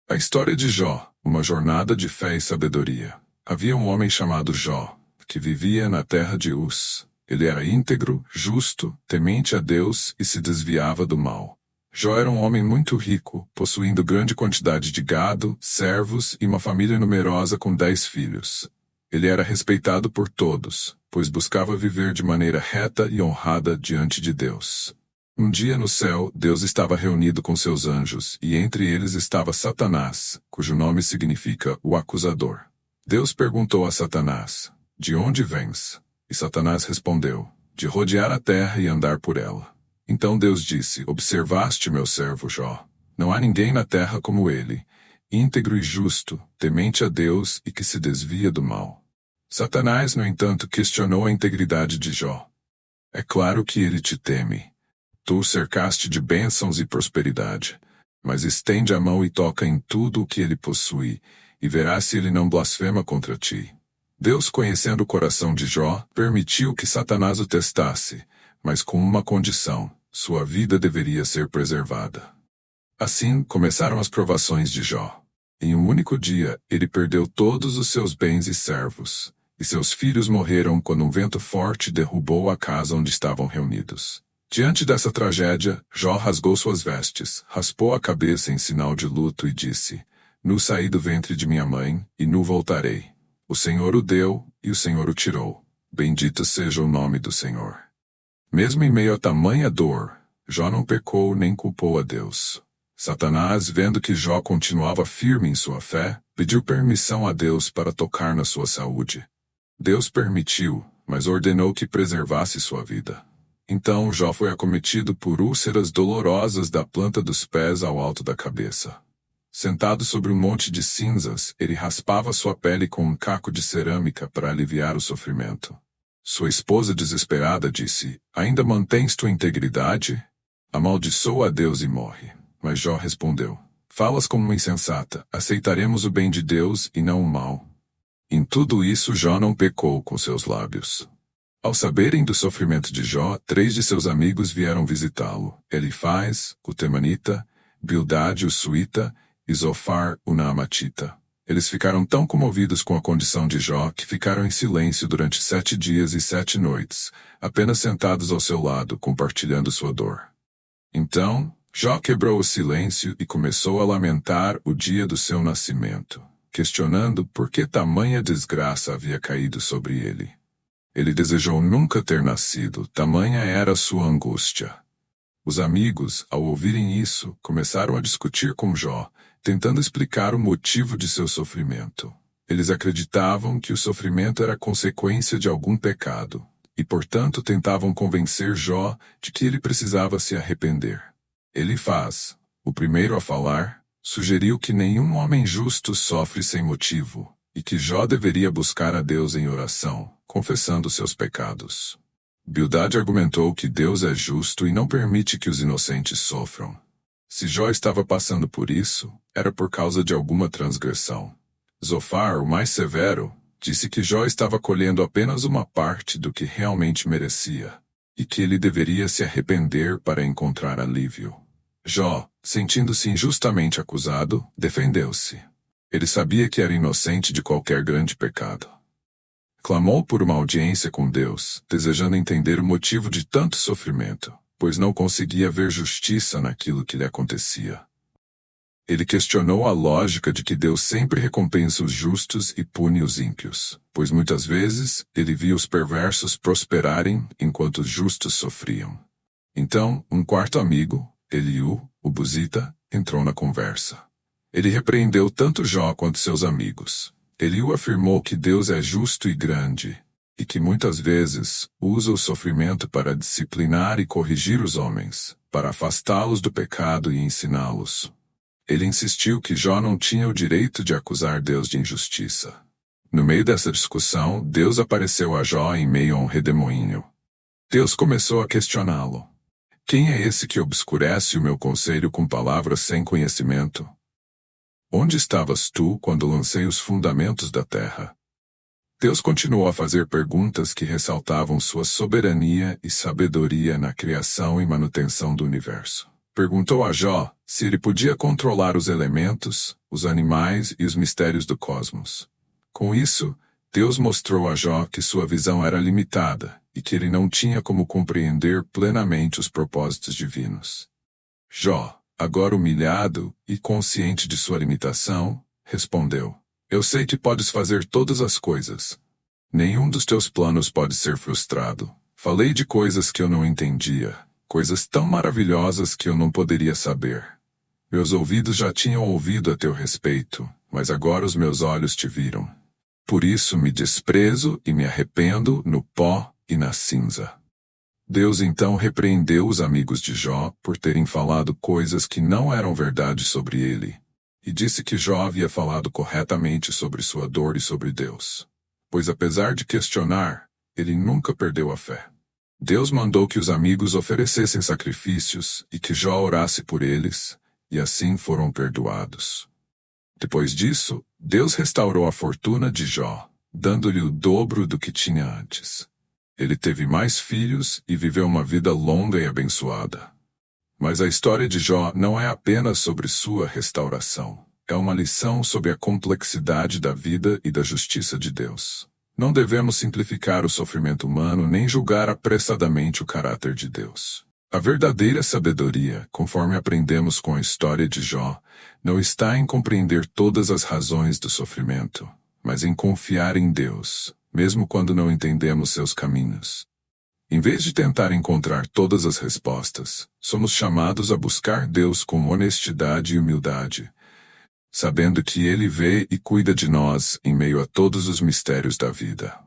A história de Jó, uma jornada de fé e sabedoria. Havia um homem chamado Jó, que vivia na terra de Uz. Ele era íntegro, justo, temente a Deus e se desviava do mal. Jó era um homem muito rico, possuindo grande quantidade de gado, servos e uma família numerosa com 10 filhos. Ele era respeitado por todos, pois buscava viver de maneira reta e honrada diante de Deus. Um dia no céu, Deus estava reunido com seus anjos, e entre eles estava Satanás, cujo nome significa o acusador. Deus perguntou a Satanás: "De onde vens?" E Satanás respondeu: "De rodear a terra e andar por ela." Então Deus disse: "Observaste meu servo Jó? Não há ninguém na terra como ele, íntegro e justo, temente a Deus e que se desvia do mal." Satanás, no entanto, questionou a integridade de Jó. "É claro que ele te teme. Tu o cercaste de bênçãos e prosperidade, mas estende a mão e toca em tudo o que ele possui, e verás se ele não blasfema contra ti." Deus, conhecendo o coração de Jó, permitiu que Satanás o testasse, mas com uma condição: sua vida deveria ser preservada. Assim começaram as provações de Jó. Em um único dia, ele perdeu todos os seus bens e servos, e seus filhos morreram quando um vento forte derrubou a casa onde estavam reunidos. Diante dessa tragédia, Jó rasgou suas vestes, raspou a cabeça em sinal de luto e disse: "Nu saí do ventre de minha mãe, e nu voltarei. O Senhor o deu, e o Senhor o tirou. Bendito seja o nome do Senhor." Mesmo em meio a tamanha dor, Jó não pecou nem culpou a Deus. Satanás, vendo que Jó continuava firme em sua fé, pediu permissão a Deus para tocar na sua saúde. Deus permitiu, mas ordenou que preservasse sua vida. Então Jó foi acometido por úlceras dolorosas da planta dos pés ao alto da cabeça. Sentado sobre um monte de cinzas, ele raspava sua pele com um caco de cerâmica para aliviar o sofrimento. Sua esposa, desesperada, disse: "Ainda mantens tua integridade? Amaldiçoa a Deus e morre." Mas Jó respondeu: "Falas como uma insensata, aceitaremos o bem de Deus e não o mal." Em tudo isso Jó não pecou com seus lábios. Ao saberem do sofrimento de Jó, 3 de seus amigos vieram visitá-lo: Elifaz, o temanita, Bildade, o suíta, e Zofar, o naamatita. Eles ficaram tão comovidos com a condição de Jó que ficaram em silêncio durante 7 dias e 7 noites, apenas sentados ao seu lado, compartilhando sua dor. Então, Jó quebrou o silêncio e começou a lamentar o dia do seu nascimento, questionando por que tamanha desgraça havia caído sobre ele. Ele desejou nunca ter nascido, tamanha era sua angústia. Os amigos, ao ouvirem isso, começaram a discutir com Jó, tentando explicar o motivo de seu sofrimento. Eles acreditavam que o sofrimento era consequência de algum pecado, e portanto tentavam convencer Jó de que ele precisava se arrepender. Elifaz, o primeiro a falar, sugeriu que nenhum homem justo sofre sem motivo, e que Jó deveria buscar a Deus em oração, confessando seus pecados. Bildade argumentou que Deus é justo e não permite que os inocentes sofram. Se Jó estava passando por isso, era por causa de alguma transgressão. Zofar, o mais severo, disse que Jó estava colhendo apenas uma parte do que realmente merecia, e que ele deveria se arrepender para encontrar alívio. Jó, sentindo-se injustamente acusado, defendeu-se. Ele sabia que era inocente de qualquer grande pecado. Clamou por uma audiência com Deus, desejando entender o motivo de tanto sofrimento, pois não conseguia ver justiça naquilo que lhe acontecia. Ele questionou a lógica de que Deus sempre recompensa os justos e pune os ímpios, pois muitas vezes ele via os perversos prosperarem enquanto os justos sofriam. Então, um quarto amigo, Eliú, o Buzita, entrou na conversa. Ele repreendeu tanto Jó quanto seus amigos. Eliú afirmou que Deus é justo e grande, e que muitas vezes usa o sofrimento para disciplinar e corrigir os homens, para afastá-los do pecado e ensiná-los. Ele insistiu que Jó não tinha o direito de acusar Deus de injustiça. No meio dessa discussão, Deus apareceu a Jó em meio a um redemoinho. Deus começou a questioná-lo. Quem é esse que obscurece o meu conselho com palavras sem conhecimento? Onde estavas tu quando lancei os fundamentos da terra? Deus continuou a fazer perguntas que ressaltavam sua soberania e sabedoria na criação e manutenção do universo. Perguntou a Jó se ele podia controlar os elementos, os animais e os mistérios do cosmos. Com isso, Deus mostrou a Jó que sua visão era limitada e que ele não tinha como compreender plenamente os propósitos divinos. Jó, agora humilhado e consciente de sua limitação, respondeu: Eu sei que podes fazer todas as coisas. Nenhum dos teus planos pode ser frustrado. Falei de coisas que eu não entendia, coisas tão maravilhosas que eu não poderia saber. Meus ouvidos já tinham ouvido a teu respeito, mas agora os meus olhos te viram. Por isso me desprezo e me arrependo no pó e na cinza. Deus então repreendeu os amigos de Jó por terem falado coisas que não eram verdade sobre ele, e disse que Jó havia falado corretamente sobre sua dor e sobre Deus. Pois apesar de questionar, ele nunca perdeu a fé. Deus mandou que os amigos oferecessem sacrifícios e que Jó orasse por eles, e assim foram perdoados. Depois disso, Deus restaurou a fortuna de Jó, dando-lhe o dobro do que tinha antes. Ele teve mais filhos e viveu uma vida longa e abençoada. Mas a história de Jó não é apenas sobre sua restauração. É uma lição sobre a complexidade da vida e da justiça de Deus. Não devemos simplificar o sofrimento humano nem julgar apressadamente o caráter de Deus. A verdadeira sabedoria, conforme aprendemos com a história de Jó, não está em compreender todas as razões do sofrimento, mas em confiar em Deus, mesmo quando não entendemos seus caminhos. Em vez de tentar encontrar todas as respostas, somos chamados a buscar Deus com honestidade e humildade, sabendo que Ele vê e cuida de nós em meio a todos os mistérios da vida.